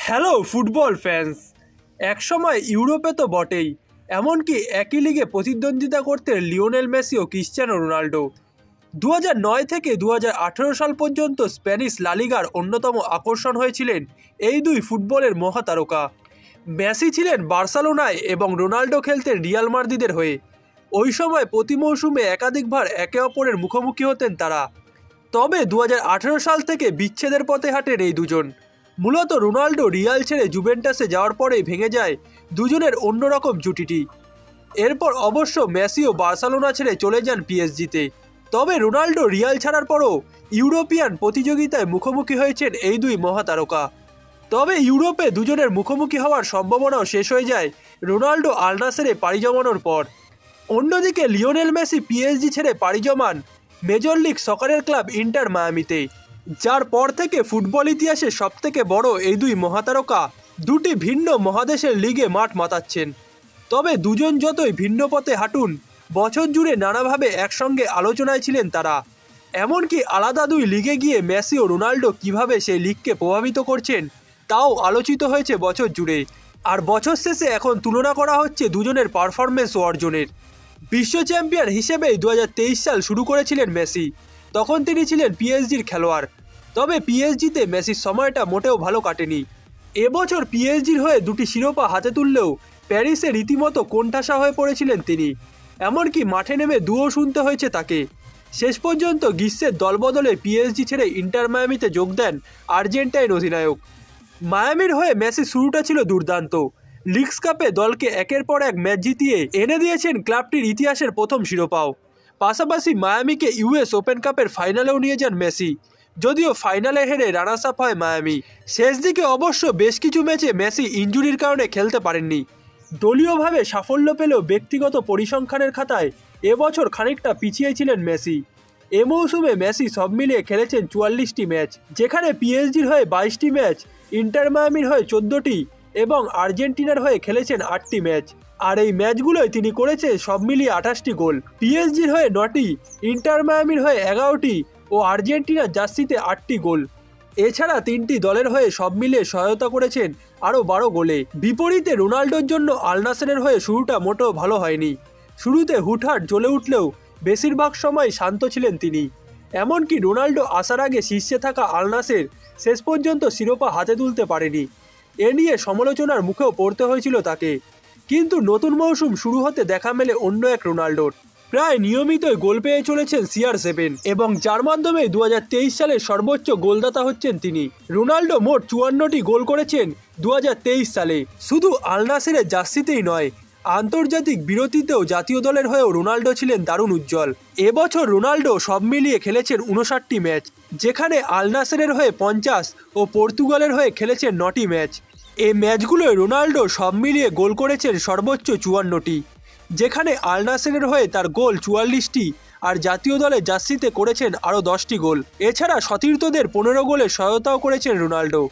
Hello football fans. একসময় ইউরোপে তো বটেই, এমনকি একই লিগে প্রতিদ্বন্দ্বিতা করতেন লিওনেল মেসি ও ক্রিশ্চিয়ানো রোনাল্ডো। 2009 থেকে 2018 সাল পর্যন্ত স্প্যানিশ লালিগার অন্যতম আকর্ষণ হয়েছিলেন এই দুই ফুটবলের মহাতারকা। মেসি ছিলেন বার্সেলোনায় এবং রোনাল্ডো খেলতেন রিয়াল মাদ্রিদের হয়ে। ওই সময় প্রতি মৌসুমে একাধিকবার একে অপরের মুখোমুখি হতেন তারা। তবে 2018 সাল থেকে বিচ্ছেদের পথে হাঁটেন এই দুজন। মূলত রোনাল্ডো রিয়াল ছেড়ে জুভেন্টাসে যাওয়ার পরেই ভেঙে যায় দুজনের অন্যরকম জুটিটি। এরপর অবশ্য মেসিও বার্সেলোনা ছেড়ে চলে যান পিএসজিতে। তবে রোনাল্ডো রিয়াল ছাড়ার পরও ইউরোপিয়ান প্রতিযোগিতায় মুখোমুখি হয়েছেন এই দুই মহাতারকা। তবে ইউরোপে দুজনের মুখোমুখি হওয়ার সম্ভাবনাও শেষ হয়ে যায় রোনাল্ডো আল নাসেরে পাড়ি জমানোর পর। অন্যদিকে লিওনেল মেসি পিএসজি ছেড়ে পাড়ি জমান মেজর লিগ সকারের ক্লাব ইন্টার মায়ামিতে, যার পর থেকে ফুটবল ইতিহাসে সবথেকে বড় এই দুই মহাতারকা দুটি ভিন্ন মহাদেশের লিগে মাঠ মাতাচ্ছেন। তবে দুজন যতই ভিন্ন পথে হাঁটুন, বছর জুড়ে নানাভাবে একসঙ্গে আলোচনায় ছিলেন তারা। এমনকি আলাদা দুই লিগে গিয়ে মেসি ও রোনাল্ডো কিভাবে সেই লিগকে প্রভাবিত করছেন তাও আলোচিত হয়েছে বছর জুড়ে। আর বছর শেষে এখন তুলনা করা হচ্ছে দুজনের পারফরমেন্স ও অর্জনের। বিশ্ব চ্যাম্পিয়ন হিসেবেই 2023 সাল শুরু করেছিলেন মেসি। তখন তিনি ছিলেন পিএসজির খেলোয়াড়। তবে পিএসজিতে মেসির সময়টা মোটেও ভালো কাটেনি। এবছর পিএসজির হয়ে দুটি শিরোপা হাতে তুললেও প্যারিসে রীতিমতো কোণঠাসা হয়ে পড়েছিলেন তিনি। এমনকি মাঠে নেমে দুও শুনতে হয়েছে তাকে। শেষ পর্যন্ত গ্রীষ্মের দলবদলে পিএসজি ছেড়ে ইন্টার মায়ামিতে যোগ দেন আর্জেন্টাইন অধিনায়ক। মায়ামির হয়ে মেসির শুরুটা ছিল দুর্দান্ত। লিগস কাপে দলকে একের পর এক ম্যাচ জিতিয়ে এনে দিয়েছেন ক্লাবটির ইতিহাসের প্রথম শিরোপাও। পাশাপাশি মায়ামিকে ইউএস ওপেন কাপের ফাইনালেও নিয়ে যান মেসি, যদিও ফাইনালে হেরে রানার্স আপ হয় মায়ামি। শেষ দিকে অবশ্য বেশ কিছু ম্যাচে মেসি ইনজুরির কারণে খেলতে পারেননি। দলীয়ভাবে সাফল্য পেলেও ব্যক্তিগত পরিসংখ্যানের খাতায় এবছর খানিকটা পিছিয়ে ছিলেন মেসি। এ মৌসুমে মেসি সব মিলিয়ে খেলেছেন 44টি ম্যাচ, যেখানে পিএসজির হয়ে 22টি ম্যাচ, ইন্টার মায়ামির হয়ে 14টি এবং আর্জেন্টিনার হয়ে খেলেছেন 8টি ম্যাচ। আর এই ম্যাচগুলোয় তিনি করেছেন সব মিলিয়ে 28টি গোল। পিএসজির হয়ে 9টি, ইন্টার মায়ামির হয়ে 11টি ও আর্জেন্টিনার জার্সিতে 8টি গোল। এছাড়া 3টি দলের হয়ে সব মিলিয়ে সহায়তা করেছেন আরও 12 গোলে। বিপরীতে রোনাল্ডোর জন্য আল নাসেরের হয়ে শুরুটা মোটেও ভালো হয়নি। শুরুতে হুটহাট জ্বলে উঠলেও বেশিরভাগ সময় শান্ত ছিলেন তিনি। এমনকি রোনাল্ডো আসার আগে শীর্ষে থাকা আল নাসের শেষ পর্যন্ত শিরোপা হাতে তুলতে পারেনি। এ নিয়ে সমালোচনার মুখেও পড়তে হয়েছিল তাকে। কিন্তু নতুন মৌসুম শুরু হতে দেখা মেলে অন্য এক রোনাল্ডোর। প্রায় নিয়মিতই গোল পেয়ে চলেছেন CR7 এবং যার মাধ্যমে 2023 সালে সর্বোচ্চ গোলদাতা হচ্ছেন তিনি। রোনাল্ডো মোট 54টি গোল করেছেন 2023 সালে। শুধু আল নাসেরের জার্সিতেই নয়, আন্তর্জাতিক বিরতিতেও জাতীয় দলের হয়েও রোনাল্ডো ছিলেন দারুণ উজ্জ্বল। এবছর রোনাল্ডো সব মিলিয়ে খেলেছেন 59টি ম্যাচ, যেখানে আল নাসেরের হয়ে 50 ও পর্তুগালের হয়ে খেলেছেন 9টি ম্যাচ। এই ম্যাচগুলোয় রোনাল্ডো সব মিলিয়ে গোল করেছেন সর্বোচ্চ 54টি, যেখানে আল নাসেরের হয়ে তার গোল 44টি আর জাতীয় দলের জার্সিতে করেছেন আরও 10টি গোল। এছাড়া সতীর্থদের 15 গোলের সহায়তাও করেছেন রোনাল্ডো।